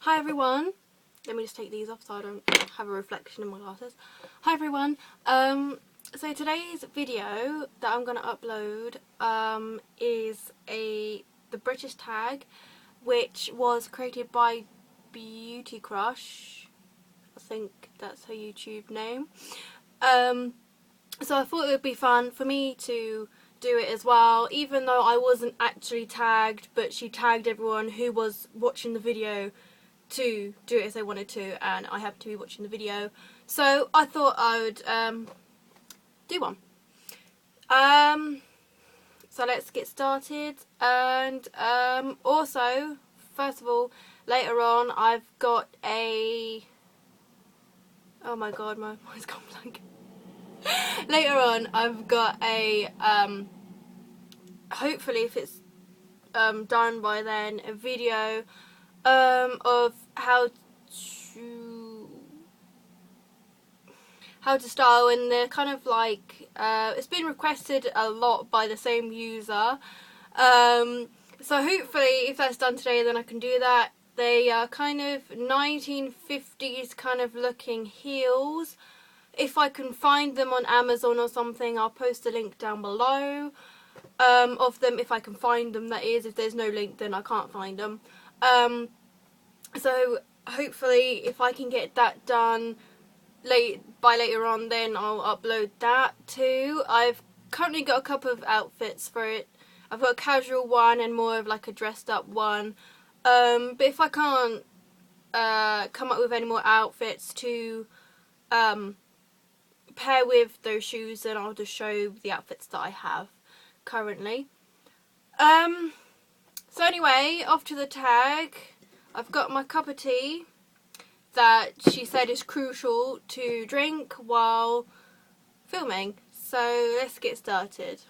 Hi everyone. Let me just take these off so I don't have a reflection in my glasses. Hi everyone. So today's video that I'm gonna upload is the British tag, which was created by BeautyCrush. I think that's her YouTube name. So I thought it would be fun for me to do it as well, even though I wasn't actually tagged, but she tagged everyone who was watching the video to do it as they wanted to, and I happened to be watching the video, so I thought I would do one. So let's get started. And also, first of all, later on I've got a, oh my god, my mind's gone blank. Later on I've got a hopefully if it's done by then, a video of how to style, and they're kind of like it's been requested a lot by the same user, so hopefully if that's done today then I can do that. They are kind of 1950s kind of looking heels. If I can find them on Amazon or something, I'll post a link down below of them, if I can find them, that is. If there's no link then I can't find them. So hopefully if I can get that done by later on, then I'll upload that too. I've currently got a couple of outfits for it. I've got a casual one and more of like a dressed up one. But if I can't come up with any more outfits to pair with those shoes, then I'll just show the outfits that I have currently. So anyway, off to the tag. I've got my cup of tea that she said is crucial to drink while filming. So let's get started.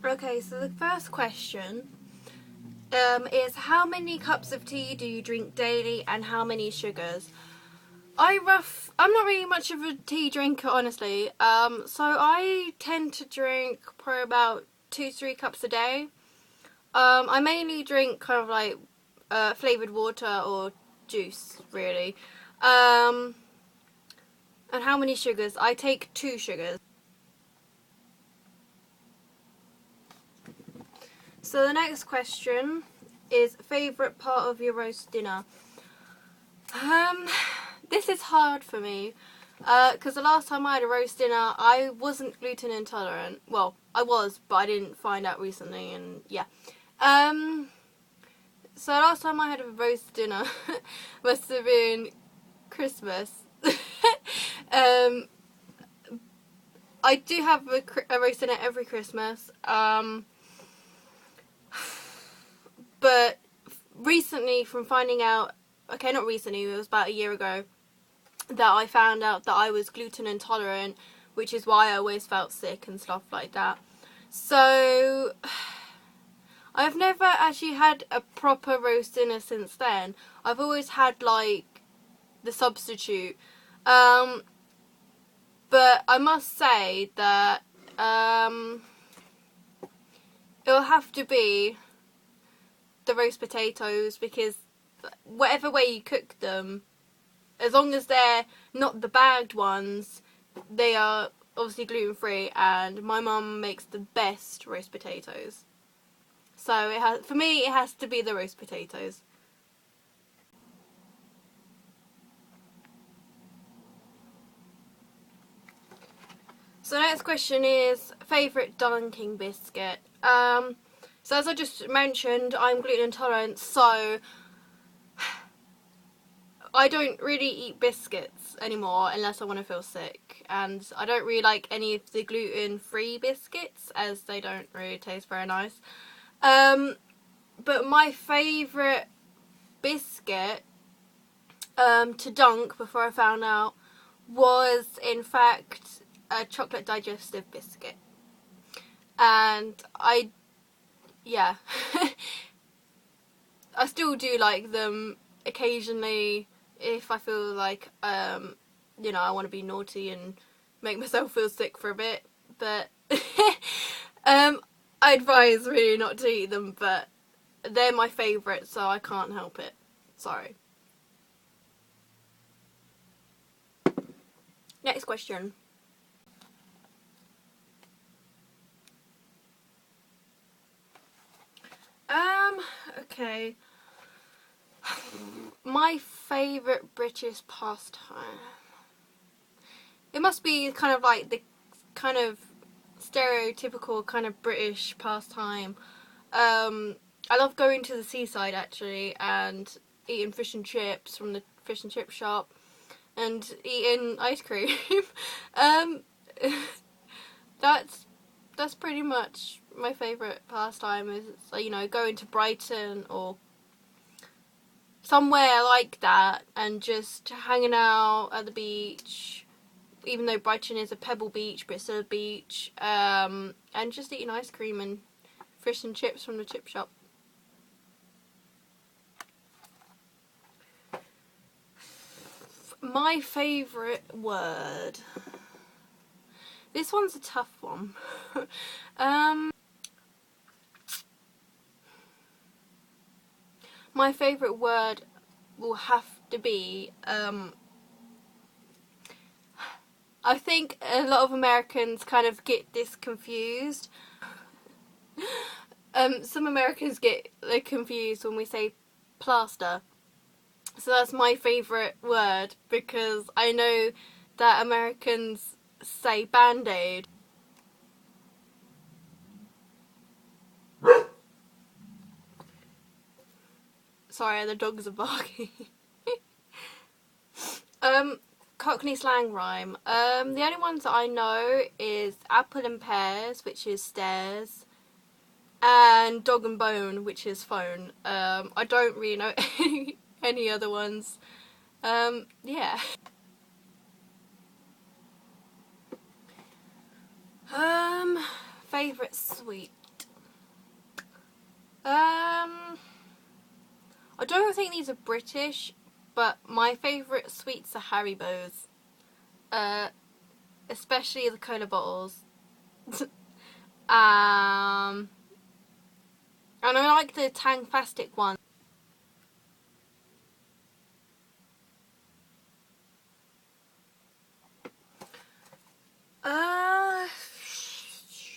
Okay, so the first question is, how many cups of tea do you drink daily and how many sugars? I'm not really much of a tea drinker, honestly, so I tend to drink probably about 2-3 cups a day. I mainly drink kind of like flavoured water or juice, really. And how many sugars? I take 2 sugars. So the next question is, favourite part of your roast dinner? This is hard for me, because the last time I had a roast dinner I wasn't gluten intolerant. Well, I was, but I didn't find out recently, and yeah. So last time I had a roast dinner must have been Christmas. I do have a roast dinner every Christmas, but recently, from finding out, okay, not recently, it was about a year ago, that I found out that I was gluten intolerant, which is why I always felt sick and stuff like that. So I've never actually had a proper roast dinner since then. I've always had like the substitute, but I must say that it'll have to be the roast potatoes, because whatever way you cook them, as long as they're not the bagged ones, they are obviously gluten free, and my mum makes the best roast potatoes. So for me it has to be the roast potatoes. So the next question is, favourite dunking biscuit. So as I just mentioned, I'm gluten intolerant, so I don't really eat biscuits anymore unless I want to feel sick, and I don't really like any of the gluten-free biscuits as they don't really taste very nice. But my favourite biscuit to dunk, before I found out, was in fact a chocolate digestive biscuit. And yeah, I still do like them occasionally if I feel like, you know, I want to be naughty and make myself feel sick for a bit, but I advise really not to eat them, but they're my favourite, so I can't help it. Sorry. Next question. Okay. My favourite British pastime. It must be kind of like the kind of stereotypical kind of British pastime. I love going to the seaside actually and eating fish and chips from the fish and chip shop and eating ice cream. That's pretty much my favourite pastime, is, you know, going to Brighton or somewhere like that and just hanging out at the beach, even though Brighton is a pebble beach, but it's still a beach, and just eating ice cream and fish and chips from the chip shop. My favourite word. This one's a tough one. My favourite word will have to be, I think a lot of Americans kind of get this confused. Some Americans get confused when we say plaster. So that's my favourite word, because I know that Americans say band-aid. Sorry, the dogs are barking. Cockney slang rhyme. The only ones that I know is apple and pears, which is stairs, and dog and bone, which is phone. I don't really know any other ones. Yeah. Favourite sweet. I don't think these are British, but my favourite sweets are Haribos. Especially the cola bottles. And I like the Tangfastic one.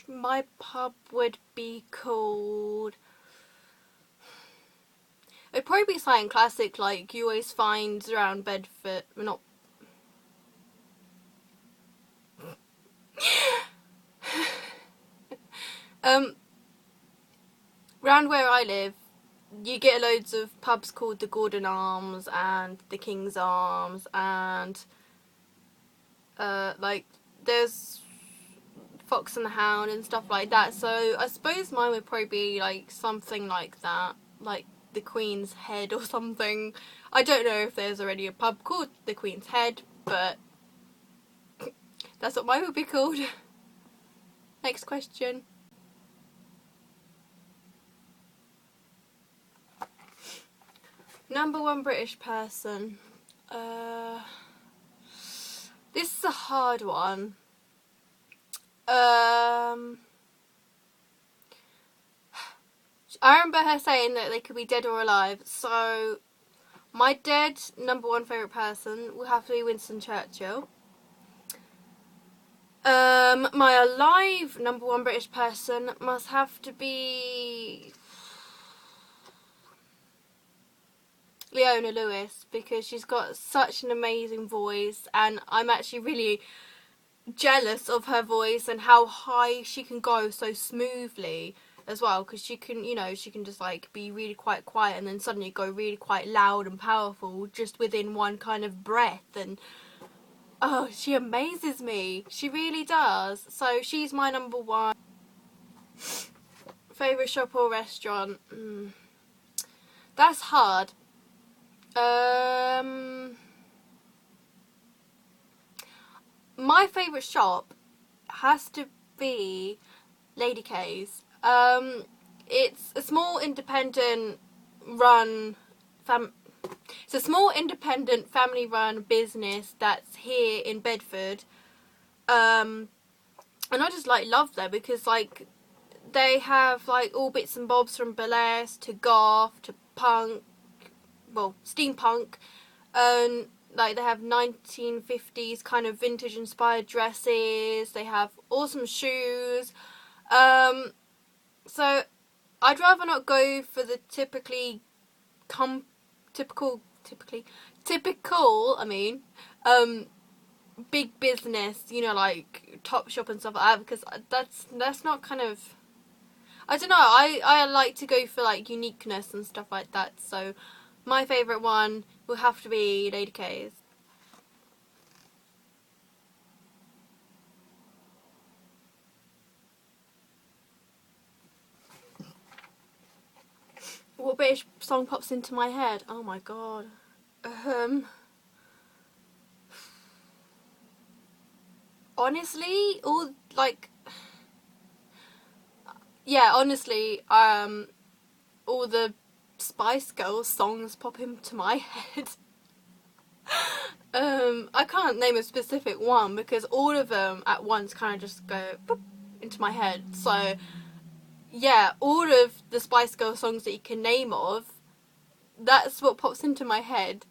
My pub would be called... It'd probably be something classic like you always find around Bedford. Not... Round where I live, you get loads of pubs called the Gordon Arms and the King's Arms, and like there's Fox and the Hound and stuff like that. So I suppose mine would probably be like something like that, like the Queen's Head or something. I don't know if there's already a pub called the Queen's Head, but that's what mine would be called. Next question. Number one British person. This is a hard one. I remember her saying that they could be dead or alive, so my dead number one favourite person will have to be Winston Churchill. My alive number one British person must have to be Leona Lewis, because she's got such an amazing voice, and I'm actually really jealous of her voice and how high she can go so smoothly as well, because she can, you know, she can just like be really quite quiet and then suddenly go really quite loud and powerful just within one kind of breath, and oh, she amazes me. She really does. So she's my number one. Favourite shop or restaurant? That's hard. My favourite shop has to be Lady K's. It's a small independent run family run business that's here in Bedford. And I just like love them because like they have like all bits and bobs from burlesque to goth to punk, well, steampunk, and like they have 1950s kind of vintage inspired dresses. They have awesome shoes. So I'd rather not go for the typical, I mean, big business, you know, like Topshop and stuff like that, because that's not kind of, I don't know, I like to go for like uniqueness and stuff like that. So my favourite one will have to be Lady K's. What British song pops into my head? Oh my god. Honestly, all like, yeah, honestly, all the Spice Girls songs pop into my head. I can't name a specific one because all of them at once kind of just go boop into my head. So yeah, all of the Spice Girls songs that you can name of, that's what pops into my head.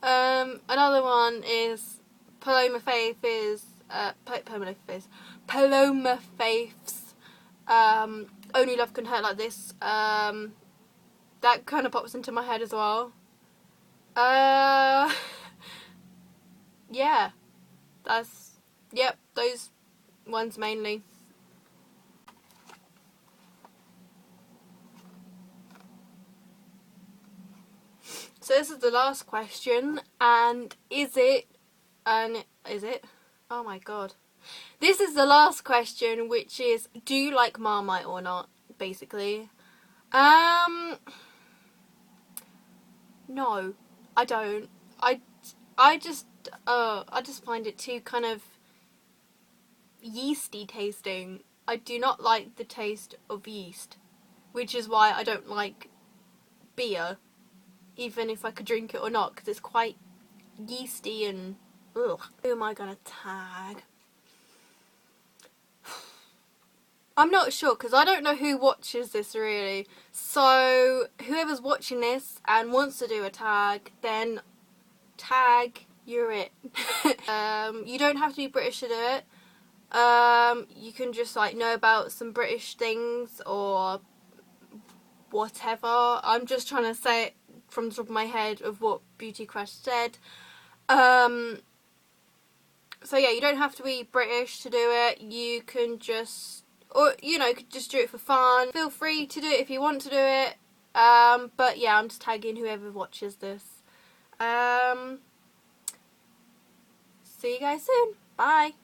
Another one is Paloma Faith's Only Love Can Hurt Like This. That kind of pops into my head as well. Yeah, yep, those ones mainly. So this is the last question, and is it? Oh my god. This is the last question, which is, do you like Marmite or not, basically? No, I don't. I just find it too kind of yeasty tasting. I do not like the taste of yeast, which is why I don't like beer, even if I could drink it or not, because it's quite yeasty and ugh. Who am I gonna tag? I'm not sure because I don't know who watches this really. So whoever's watching this and wants to do a tag, then tag, you're it. You don't have to be British to do it. You can just like know about some British things or whatever. I'm just trying to say it from the top of my head of what BeautyCrush said. So yeah, you don't have to be British to do it. You can just, or you know, you could just do it for fun. Feel free to do it if you want to do it. But yeah, I'm just tagging whoever watches this. See you guys soon. Bye.